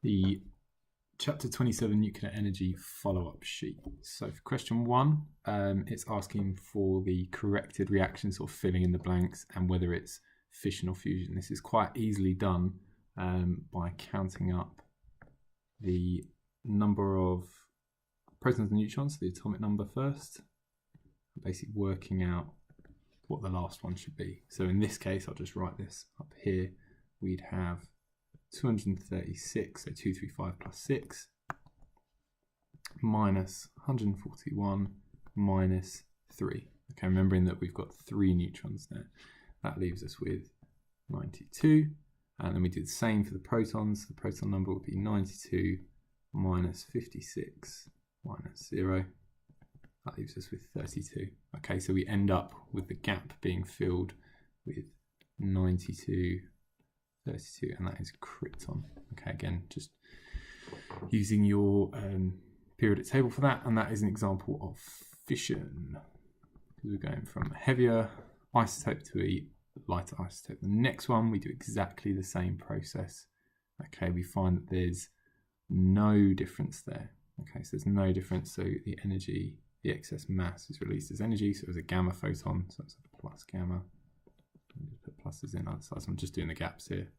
the Chapter 27 Nuclear Energy follow-up sheet. So for question 1, it's asking for the corrected reactions, or filling in the blanks, and whether it's fission or fusion. This is quite easily done by counting up the number of protons and neutrons, the atomic number first, basically working out what the last one should be. So in this case, I'll just write this up here. We'd have 236, so 235 plus 6, minus 141 minus 3. Okay, remembering that we've got 3 neutrons there. That leaves us with 92. And then we do the same for the protons. The proton number would be 92 minus 56 minus 0. That leaves us with 32. Okay, so we end up with the gap being filled with 92, 32, and that is krypton. Okay, again, just using your periodic table for that, and that is an example of fission. We're going from a heavier isotope to a lighter isotope. The next one, we do exactly the same process. Okay, we find that there's no difference there. Okay, so there's no difference, so the energy, the excess mass is released as energy, so it's a gamma photon, so it's a plus gamma. Put pluses in other sides. I'm just doing the gaps here.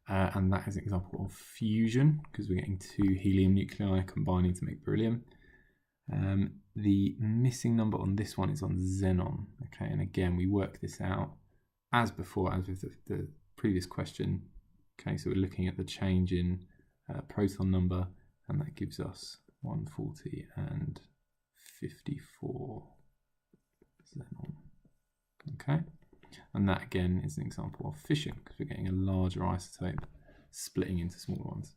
And that is an example of fusion, because we're getting 2 helium nuclei combining to make beryllium. The missing number on this one is on xenon. Okay, and again, we work this out as before, as with the previous question. Okay, so we're looking at the change in proton number, and that gives us 140 and 54 xenon. Okay, and that again is an example of fission, because we're getting a larger isotope splitting into smaller ones.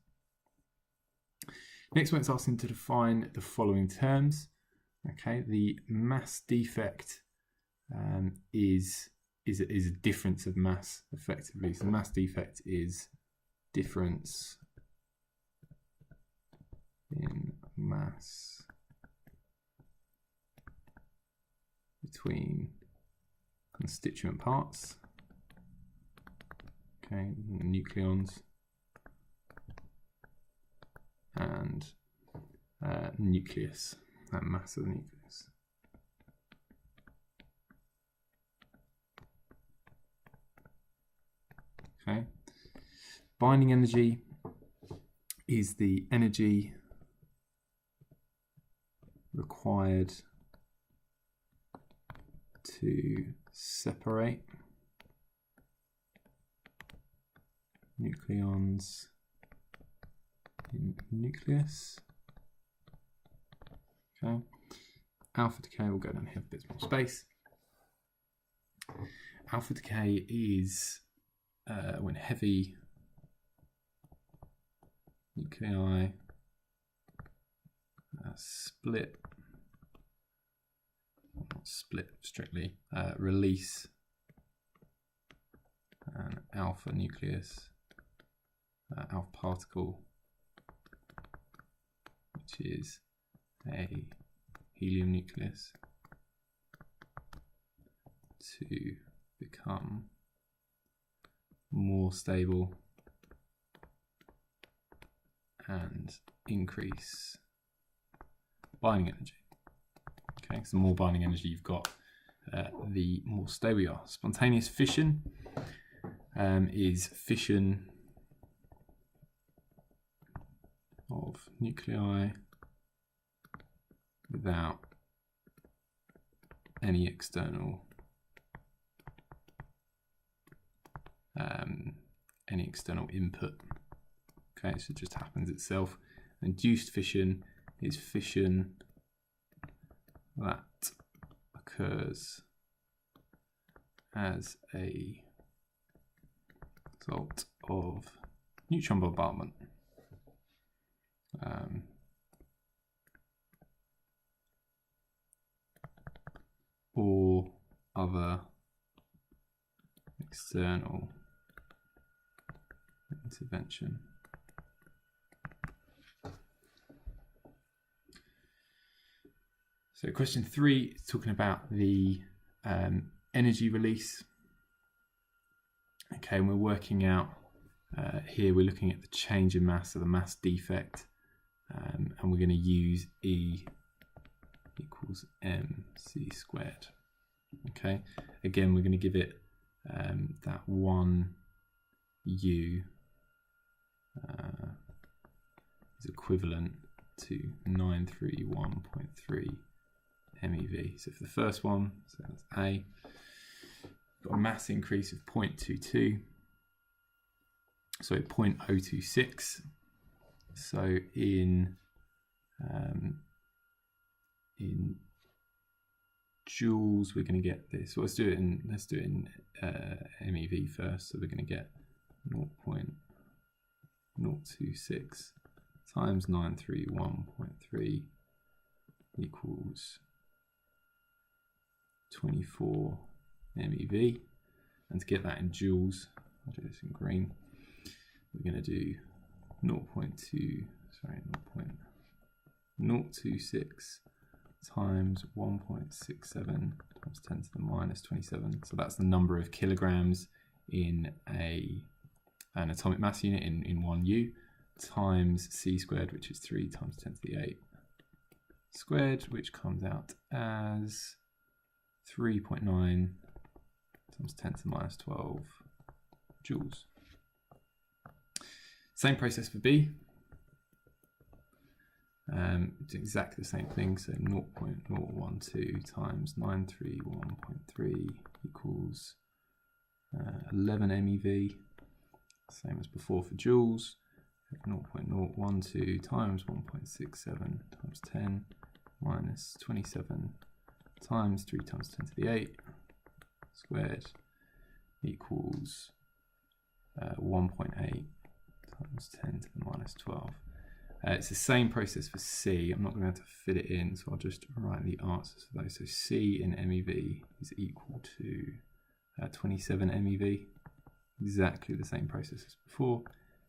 Next one, it's asking to define the following terms. Okay, the mass defect is a difference of mass, effectively. So mass defect is difference in mass between constituent parts, okay, nucleons and nucleus, that mass of the nucleus. Okay, binding energy is the energy required to separate nucleons in nucleus. Okay, alpha decay will go down here a bit more space. Alpha decay is when heavy nuclei split, not split strictly, release an alpha nucleus, alpha particle, which is a helium nucleus, to become more stable and increase binding energy. Okay, so the more binding energy you've got, the more stable you are. Spontaneous fission is fission of nuclei without any external input. Okay, so it just happens itself. Induced fission is fission that occurs as a result of neutron bombardment. Or other external intervention. So question 3 is talking about the energy release. Okay, and we're working out Here we're looking at the change in mass, so the mass defect, and we're going to use E equals mc squared. Okay, again we're going to give it that 1 U is equivalent to 931.3 MeV. So for the first one, so that's A, got a mass increase of 0.22, so 0.026. So in joules, we're going to get this. So let's do it in MeV first. So we're going to get 0.026 times 931.3 equals 24 MeV. And to get that in joules, I'll do this in green. We're going to do 0.026 times 1.67 times 10 to the minus 27. So that's the number of kilograms in an atomic mass unit in 1 U, times c squared, which is 3 times 10 to the 8 squared, which comes out as 3.9 times 10 to the minus 12 joules. Same process for B. It's exactly the same thing, so 0.012 times 931.3 equals 11 MeV, same as before for joules. 0.012 times 1.67 times 10 minus 27 times 3 times 10 to the 8 squared equals 1.8 times 10 to the minus 12. It's the same process for C. I'm not going to have to fit it in, so I'll just write the answers for those. So C in MeV is equal to 27 MeV, exactly the same process as before,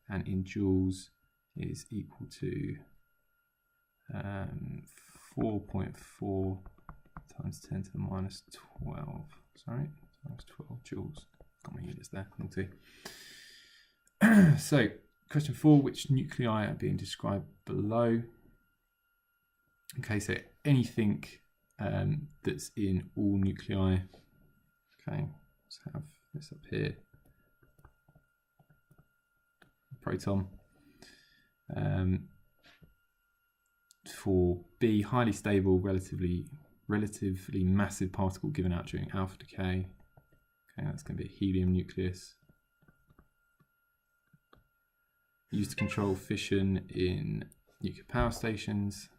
and in joules is equal to 4.4 times 10 to the minus 12. Sorry, times 12 joules. Got my units there, naughty. So, question 4, which nuclei are being described below? Okay, so anything that's in all nuclei. Okay, let's have this up here. Proton. For B, highly stable, relatively massive particle given out during alpha decay. Okay, that's going to be a helium nucleus. Used to control fission in nuclear power stations.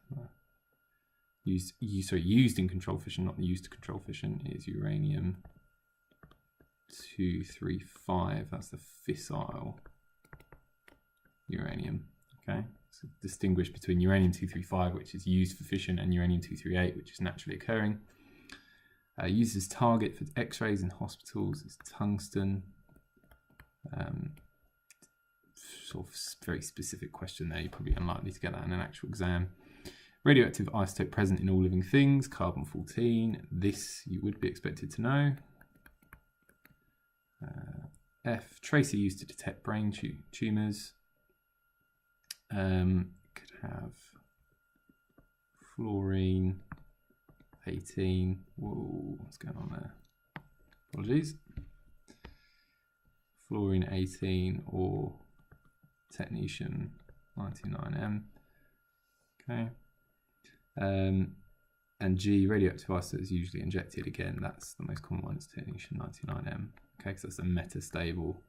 Used in control fission, not used to control fission, is uranium 235. That's the fissile uranium. Okay, so distinguish between uranium 235, which is used for fission, and uranium 238, which is naturally occurring. Used as target for X-rays in hospitals is tungsten. Sort of very specific question there. You're probably unlikely to get that in an actual exam. Radioactive isotope present in all living things, carbon-14. This you would be expected to know. F, tracer used to detect brain tumours. Could have fluorine 18. Whoa, what's going on there? Apologies. Fluorine 18 or technetium 99M. Okay. And G, radioactive isotope is usually injected. Again, that's the most common one, it's technetium 99M. Okay, because that's a metastable.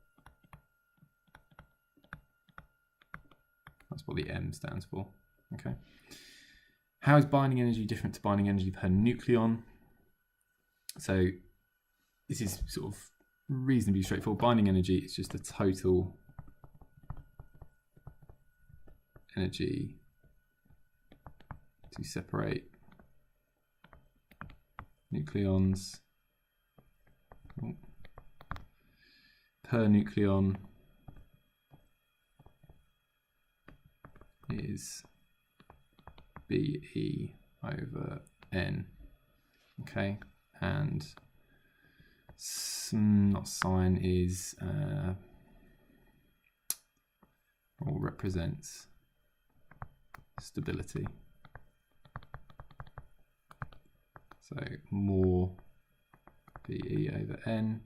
That's what the M stands for. Okay. How is binding energy different to binding energy per nucleon? So this is sort of reasonably straightforward. Binding energy is just the total energy to separate nucleons per nucleon is BE over N. Okay, and not sign is represents stability. So more BE over N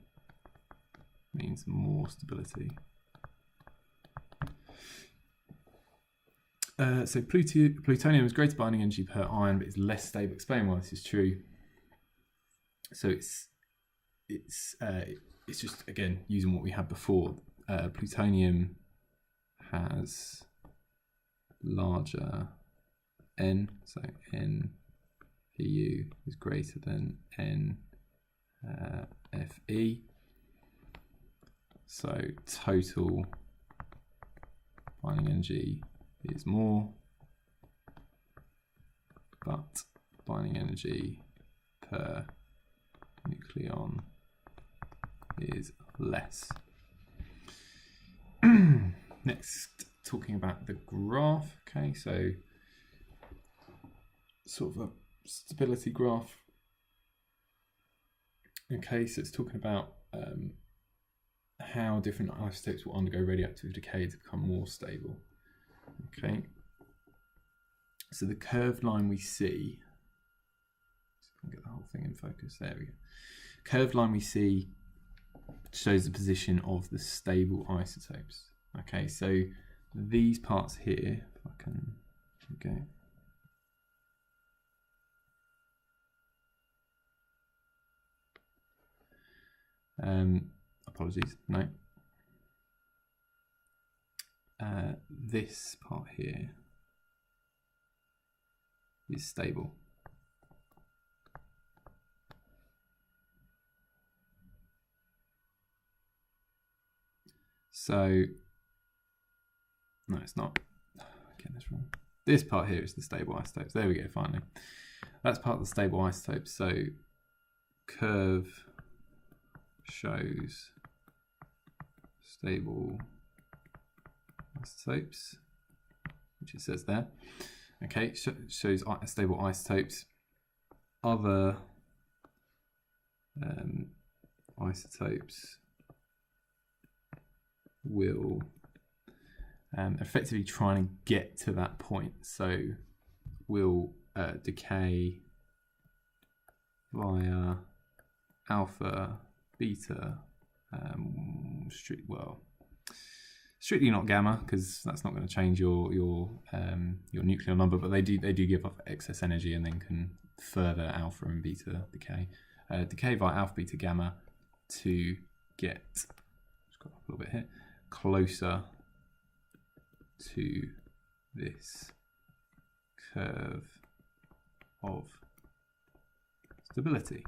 means more stability. So plutonium has greater binding energy per ion, but it's less stable. Explain why this is true. So it's just, again, using what we had before. Plutonium has larger N, so N Pu is greater than N Fe. So total binding energy is more, but binding energy per nucleon is less. Next, talking about the graph. Okay, so sort of a stability graph. Okay, so it's talking about how different isotopes will undergo radioactive decay to become more stable. Okay, so the curved line we see, so I can get the whole thing in focus, there we go. Curved line we see shows the position of the stable isotopes. Okay, so these parts here, if I can, okay. Apologies, no. This part here is stable. So, no, it's not. I'm getting this wrong. This part here is the stable isotopes. There we go, finally. That's part of the stable isotopes. So, curve shows stable isotopes, which it says there. Okay, shows stable isotopes. Other isotopes will effectively try and get to that point. So will decay via alpha, beta, strictly not gamma, because that's not going to change your nucleon number, but they do give off excess energy and then can further alpha and beta decay. Decay via alpha, beta, gamma to get, just got a little bit here, closer to this curve of stability.